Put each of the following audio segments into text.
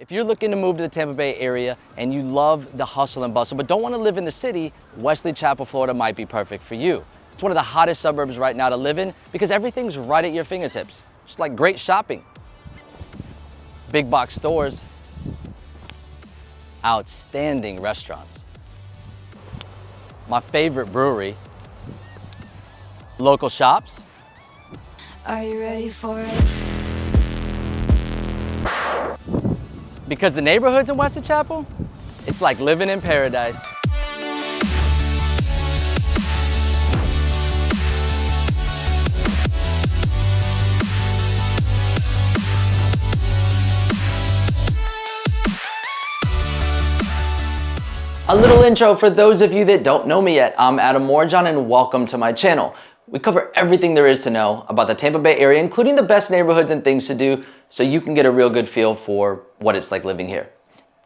If you're looking to move to the Tampa Bay area and you love the hustle and bustle but don't want to live in the city, Wesley Chapel, Florida might be perfect for you. It's one of the hottest suburbs right now to live in because everything's right at your fingertips. Just like great shopping, big box stores, outstanding restaurants, my favorite brewery, local shops. Are you ready for it? Because the neighborhoods in Wesley Chapel, it's like living in paradise. A little intro for those of you that don't know me yet. I'm Adam Morajon and welcome to my channel. We cover everything there is to know about the Tampa Bay area, including the best neighborhoods and things to do, so you can get a real good feel for what it's like living here.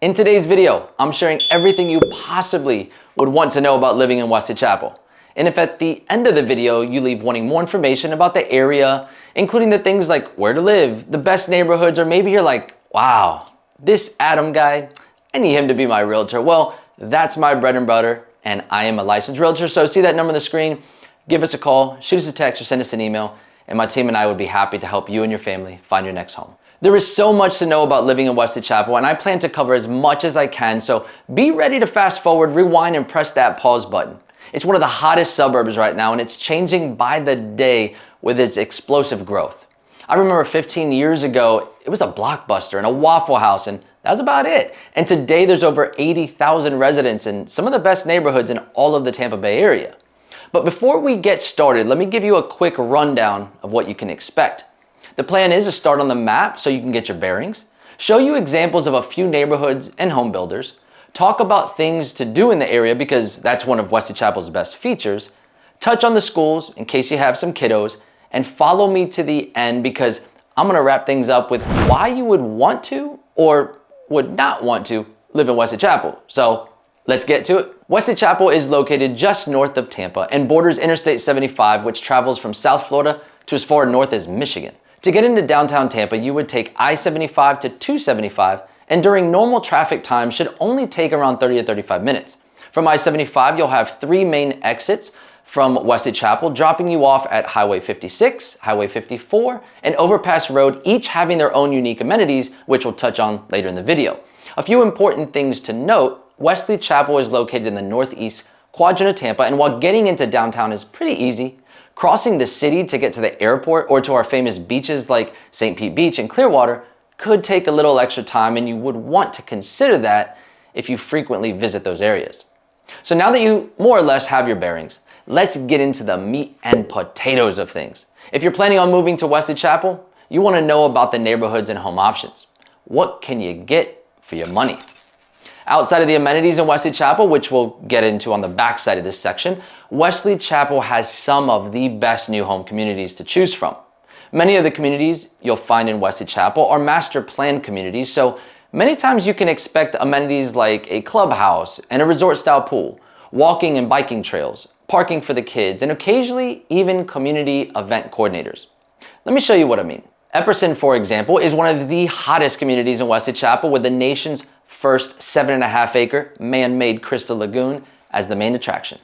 In today's video, I'm sharing everything you possibly would want to know about living in Wesley Chapel. And if at the end of the video you leave wanting more information about the area, including the things like where to live, the best neighborhoods, or maybe you're like, wow, this Adam guy, I need him to be my realtor. Well, that's my bread and butter, and I am a licensed realtor. So see that number on the screen, give us a call, shoot us a text, or send us an email, and my team and I would be happy to help you and your family find your next home. There is so much to know about living in Wesley Chapel, and I plan to cover as much as I can, so be ready to fast forward, rewind, and press that pause button. It's one of the hottest suburbs right now, and it's changing by the day with its explosive growth. I remember 15 years ago, it was a Blockbuster and a Waffle House, and that was about it. And today there's over 80,000 residents in some of the best neighborhoods in all of the Tampa Bay area. But before we get started, let me give you a quick rundown of what you can expect. The plan is to start on the map so you can get your bearings, show you examples of a few neighborhoods and home builders, talk about things to do in the area because that's one of Wesley Chapel's best features, touch on the schools in case you have some kiddos, and follow me to the end because I'm gonna wrap things up with why you would want to or would not want to live in Wesley Chapel. So let's get to it. Wesley Chapel is located just north of Tampa and borders Interstate 75, which travels from South Florida to as far north as Michigan. To get into downtown Tampa, you would take I-75 to 275, and during normal traffic time should only take around 30 to 35 minutes. From I-75, you'll have three main exits from Wesley Chapel, dropping you off at Highway 56, Highway 54, and Overpass Road, each having their own unique amenities, which we'll touch on later in the video. A few important things to note: Wesley Chapel is located in the northeast quadrant of Tampa, and while getting into downtown is pretty easy, crossing the city to get to the airport or to our famous beaches like St. Pete Beach and Clearwater could take a little extra time, and you would want to consider that if you frequently visit those areas. So now that you more or less have your bearings, let's get into the meat and potatoes of things. If you're planning on moving to Wesley Chapel, you want to know about the neighborhoods and home options. What can you get for your money? Outside of the amenities in Wesley Chapel, which we'll get into on the back side of this section, Wesley Chapel has some of the best new home communities to choose from. Many of the communities you'll find in Wesley Chapel are master planned communities, so many times you can expect amenities like a clubhouse and a resort style pool, walking and biking trails, parking for the kids, and occasionally even community event coordinators. Let me show you what I mean. Epperson, for example, is one of the hottest communities in Wesley Chapel with the nation's first 7.5-acre man-made crystal lagoon as the main attraction.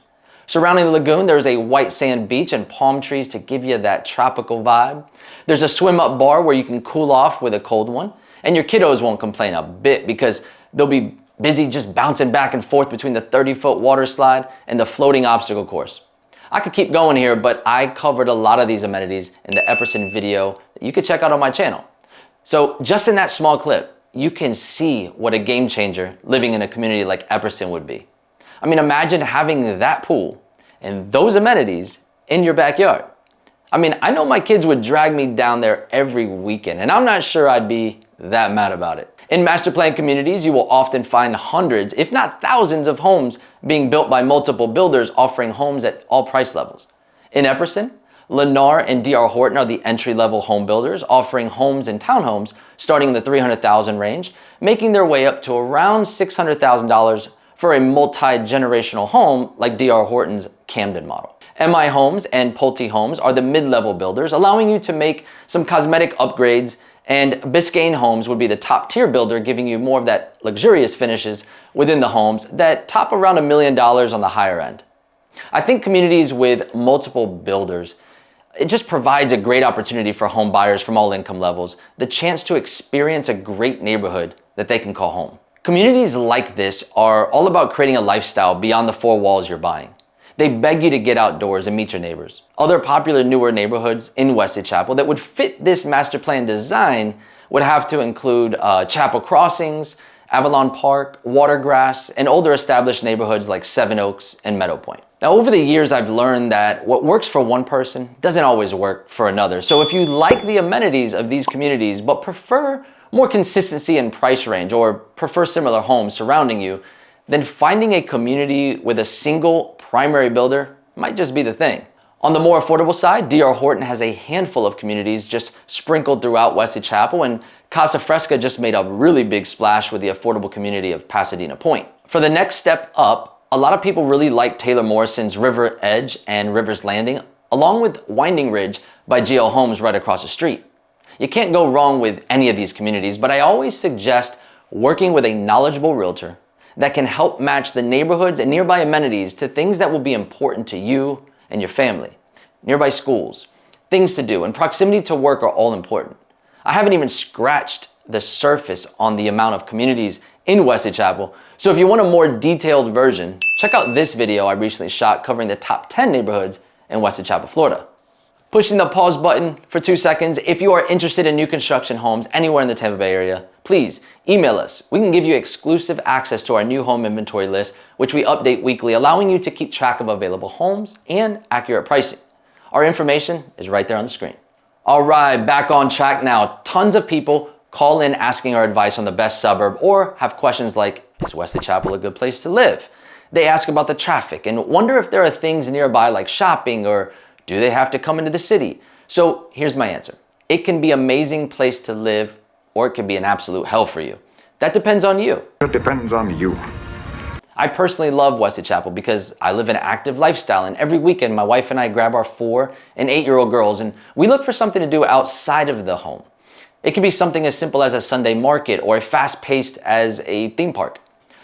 Surrounding the lagoon, there's a white sand beach and palm trees to give you that tropical vibe. There's a swim-up bar where you can cool off with a cold one, and your kiddos won't complain a bit because they'll be busy just bouncing back and forth between the 30-foot water slide and the floating obstacle course. I could keep going here, but I covered a lot of these amenities in the Epperson video that you could check out on my channel. So just in that small clip, you can see what a game changer living in a community like Epperson would be. I mean, imagine having that pool and those amenities in your backyard. I mean, I know my kids would drag me down there every weekend, and I'm not sure I'd be that mad about it. In master plan communities, you will often find hundreds, if not thousands, of homes being built by multiple builders offering homes at all price levels. In Epperson, Lennar and D.R. Horton are the entry-level home builders offering homes and townhomes starting in the $300,000 range, making their way up to around $600,000 for a multi-generational home like D.R. Horton's Camden model. MI Homes and Pulte Homes are the mid-level builders, allowing you to make some cosmetic upgrades And Biscayne Homes would be the top tier builder, giving you more of that luxurious finishes within the homes that top around $1 million on the higher end. I think communities with multiple builders, it just provides a great opportunity for home buyers from all income levels, the chance to experience a great neighborhood that they can call home. Communities like this are all about creating a lifestyle beyond the four walls you're buying. They beg you to get outdoors and meet your neighbors. Other popular newer neighborhoods in Wesley Chapel that would fit this master plan design would have to include Chapel Crossings, Avalon Park, Watergrass, and older established neighborhoods like Seven Oaks and Meadow Point. Now, over the years, I've learned that what works for one person doesn't always work for another. So if you like the amenities of these communities, but prefer more consistency in price range or prefer similar homes surrounding you, then finding a community with a single primary builder might just be the thing. On the more affordable side, D.R. Horton has a handful of communities just sprinkled throughout Wesley Chapel, and Casa Fresca just made a really big splash with the affordable community of Pasadena Point. For the next step up, a lot of people really like Taylor Morrison's River Edge and River's Landing, along with Winding Ridge by GL Homes right across the street. You can't go wrong with any of these communities, but I always suggest working with a knowledgeable realtor that can help match the neighborhoods and nearby amenities to things that will be important to you and your family. Nearby schools, things to do, and proximity to work are all important. I haven't even scratched the surface on the amount of communities in Wesley Chapel, so if you want a more detailed version, check out this video I recently shot covering the top 10 neighborhoods in Wesley Chapel, Florida. Pushing the pause button for 2 seconds. If you are interested in new construction homes anywhere in the Tampa Bay area, please email us. We can give you exclusive access to our new home inventory list, which we update weekly, allowing you to keep track of available homes and accurate pricing. Our information is right there on the screen. All right, back on track now. Tons of people call in asking our advice on the best suburb or have questions like, is Wesley Chapel a good place to live? They ask about the traffic and wonder if there are things nearby like shopping, or do they have to come into the city? So here's my answer. It can be an amazing place to live, or it can be an absolute hell for you. That depends on you. It depends on you. I personally love Wesley Chapel because I live an active lifestyle, and every weekend my wife and I grab our 4 and 8-year-old girls and we look for something to do outside of the home. It can be something as simple as a Sunday market or as fast-paced as a theme park.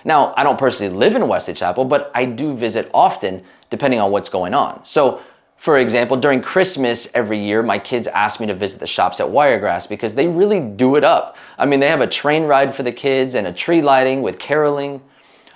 Now, I don't personally live in Wesley Chapel, but I do visit often depending on what's going on. So, for example, during Christmas every year, my kids ask me to visit the shops at Wiregrass because they really do it up. I mean, they have a train ride for the kids and a tree lighting with caroling.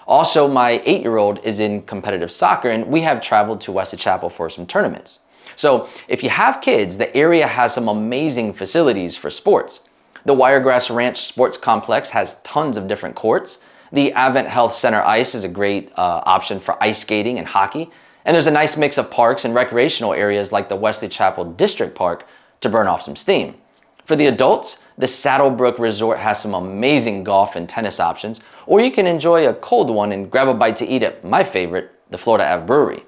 Also, my 8-year-old is in competitive soccer, and we have traveled to Wesley Chapel for some tournaments. So if you have kids, the area has some amazing facilities for sports. The Wiregrass Ranch Sports Complex has tons of different courts. The Advent Health Center Ice is a great option for ice skating and hockey. And there's a nice mix of parks and recreational areas like the Wesley Chapel District Park to burn off some steam. For the adults, the Saddlebrook Resort has some amazing golf and tennis options, or you can enjoy a cold one and grab a bite to eat at my favorite, the Florida Ave Brewery.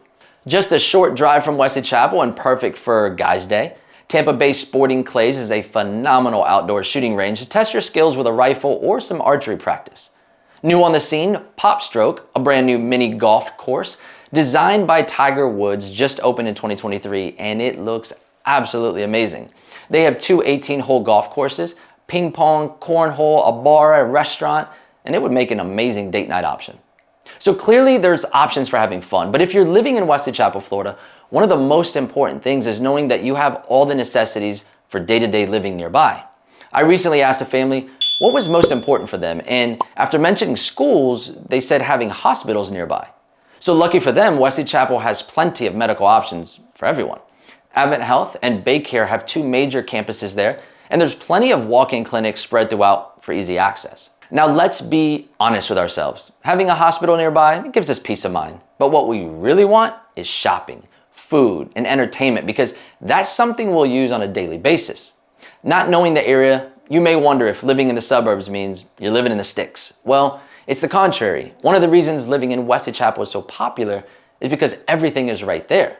Just a short drive from Wesley Chapel and perfect for Guys Day, Tampa Bay Sporting Clays is a phenomenal outdoor shooting range to test your skills with a rifle or some archery practice. New on the scene, Pop Stroke, a brand new mini golf course designed by Tiger Woods, just opened in 2023, and it looks absolutely amazing. They have 2 18-hole golf courses, ping pong, cornhole, a bar, a restaurant, and it would make an amazing date night option. So clearly there's options for having fun, but if you're living in Wesley Chapel, Florida, one of the most important things is knowing that you have all the necessities for day-to-day living nearby. I recently asked a family what was most important for them, and after mentioning schools, they said having hospitals nearby. So lucky for them, Wesley Chapel has plenty of medical options for everyone. Advent Health and Baycare have 2 major campuses there, and there's plenty of walk-in clinics spread throughout for easy access. Now let's be honest with ourselves. Having a hospital nearby, it gives us peace of mind. But what we really want is shopping, food, and entertainment, because that's something we'll use on a daily basis. Not knowing the area, you may wonder if living in the suburbs means you're living in the sticks. Well, it's the contrary. One of the reasons living in Wesley Chapel is so popular is because everything is right there.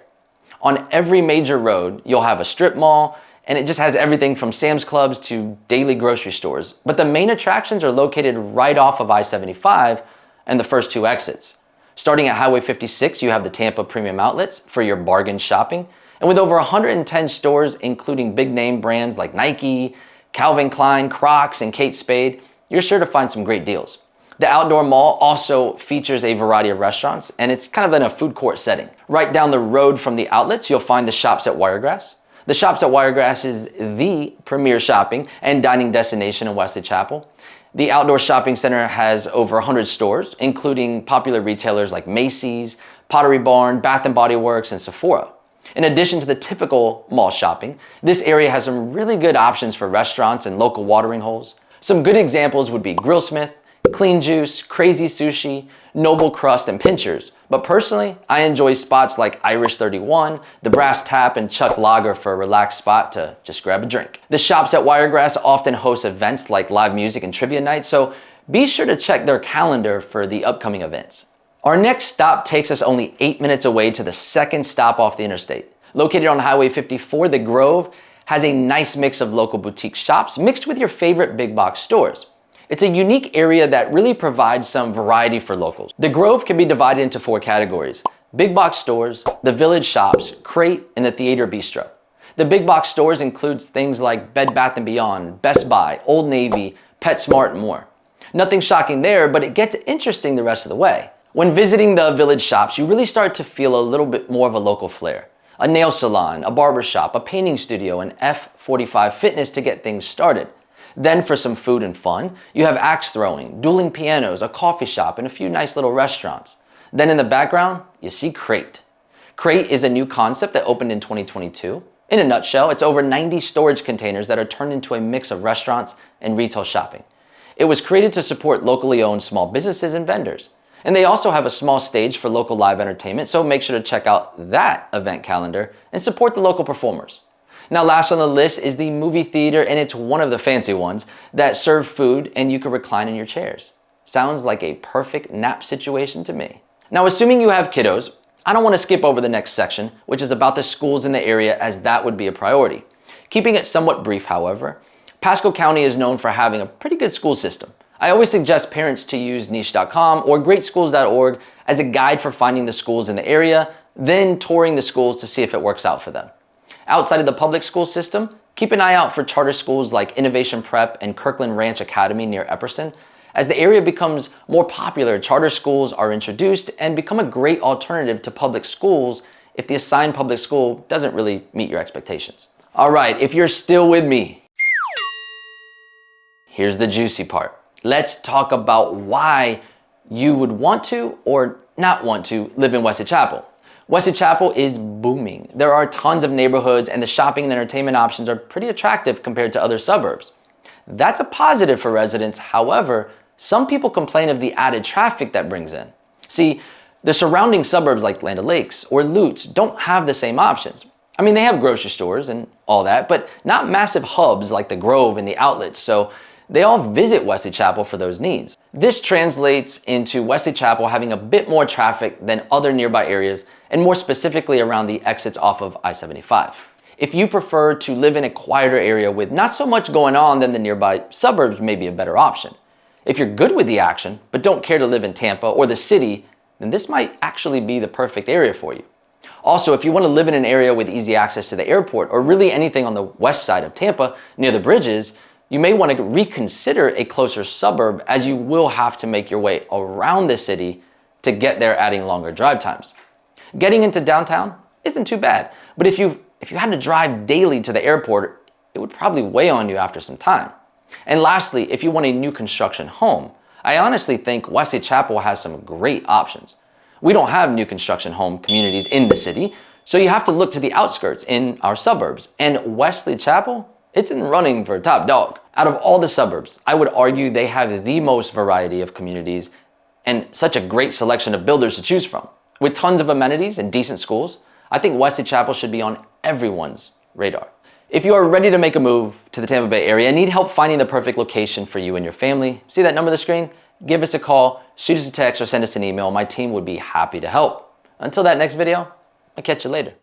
On every major road, you'll have a strip mall, and it just has everything from Sam's Clubs to daily grocery stores. But the main attractions are located right off of I-75 and the first 2 exits. Starting at Highway 56, you have the Tampa Premium Outlets for your bargain shopping. And with over 110 stores, including big name brands like Nike, Calvin Klein, Crocs, and Kate Spade, you're sure to find some great deals. The outdoor mall also features a variety of restaurants, and it's kind of in a food court setting. Right down the road from the outlets, you'll find the Shops at Wiregrass. The Shops at Wiregrass is the premier shopping and dining destination in Wesley Chapel. The outdoor shopping center has over 100 stores, including popular retailers like Macy's, Pottery Barn, Bath & Body Works, and Sephora. In addition to the typical mall shopping, this area has some really good options for restaurants and local watering holes. Some good examples would be Grillsmith, Clean Juice, Crazy Sushi, Noble Crust, and Pinchers. But personally, I enjoy spots like Irish 31, the Brass Tap, and Chuck Lager for a relaxed spot to just grab a drink. The Shops at Wiregrass often host events like live music and trivia nights, so be sure to check their calendar for the upcoming events. Our next stop takes us only 8 minutes away to the second stop off the interstate. Located on Highway 54, The Grove has a nice mix of local boutique shops mixed with your favorite big box stores. It's a unique area that really provides some variety for locals. The Grove can be divided into 4 categories: big box stores, the village shops, Crate, and the Theater Bistro. The big box stores includes things like Bed Bath & Beyond, Best Buy, Old Navy, PetSmart, and more. Nothing shocking there, but it gets interesting the rest of the way. When visiting the village shops, you really start to feel a little bit more of a local flair. A nail salon, a barber shop, a painting studio, and F45 Fitness to get things started. Then for some food and fun, you have axe throwing, dueling pianos, a coffee shop, and a few nice little restaurants. Then in the background, you see Crate. Crate is a new concept that opened in 2022. In a nutshell, it's over 90 storage containers that are turned into a mix of restaurants and retail shopping. It was created to support locally owned small businesses and vendors. And they also have a small stage for local live entertainment, so make sure to check out that event calendar and support the local performers. Now, last on the list is the movie theater, and it's one of the fancy ones that serve food and you can recline in your chairs. Sounds like a perfect nap situation to me. Now, assuming you have kiddos, I don't want to skip over the next section, which is about the schools in the area, as that would be a priority. Keeping it somewhat brief, however, Pasco County is known for having a pretty good school system. I always suggest parents to use niche.com or greatschools.org as a guide for finding the schools in the area, then touring the schools to see if it works out for them. Outside of the public school system, keep an eye out for charter schools like Innovation Prep and Kirkland Ranch Academy near Epperson. As the area becomes more popular, charter schools are introduced and become a great alternative to public schools if the assigned public school doesn't really meet your expectations. All right, if you're still with me, here's the juicy part. Let's talk about why you would want to or not want to live in Wesley Chapel. Wesley Chapel is booming. There are tons of neighborhoods and the shopping and entertainment options are pretty attractive compared to other suburbs. That's a positive for residents. However, some people complain of the added traffic that brings in. See, the surrounding suburbs like Land O'Lakes or Lutz don't have the same options. I mean, they have grocery stores and all that, but not massive hubs like the Grove and the outlets, so they all visit Wesley Chapel for those needs. This translates into Wesley Chapel having a bit more traffic than other nearby areas, and more specifically around the exits off of I-75. If you prefer to live in a quieter area with not so much going on, then the nearby suburbs may be a better option. If you're good with the action, but don't care to live in Tampa or the city, then this might actually be the perfect area for you. Also, if you want to live in an area with easy access to the airport or really anything on the west side of Tampa near the bridges, you may want to reconsider a closer suburb, as you will have to make your way around the city to get there, adding longer drive times. Getting into downtown isn't too bad, but if you had to drive daily to the airport, it would probably weigh on you after some time. And lastly, if you want a new construction home, I honestly think Wesley Chapel has some great options. We don't have new construction home communities in the city, so you have to look to the outskirts in our suburbs. And Wesley Chapel, it's in running for top dog. Out of all the suburbs, I would argue they have the most variety of communities and such a great selection of builders to choose from. With tons of amenities and decent schools, I think Wesley Chapel should be on everyone's radar. If you are ready to make a move to the Tampa Bay area and need help finding the perfect location for you and your family, see that number on the screen? Give us a call, shoot us a text, or send us an email. My team would be happy to help. Until that next video, I'll catch you later.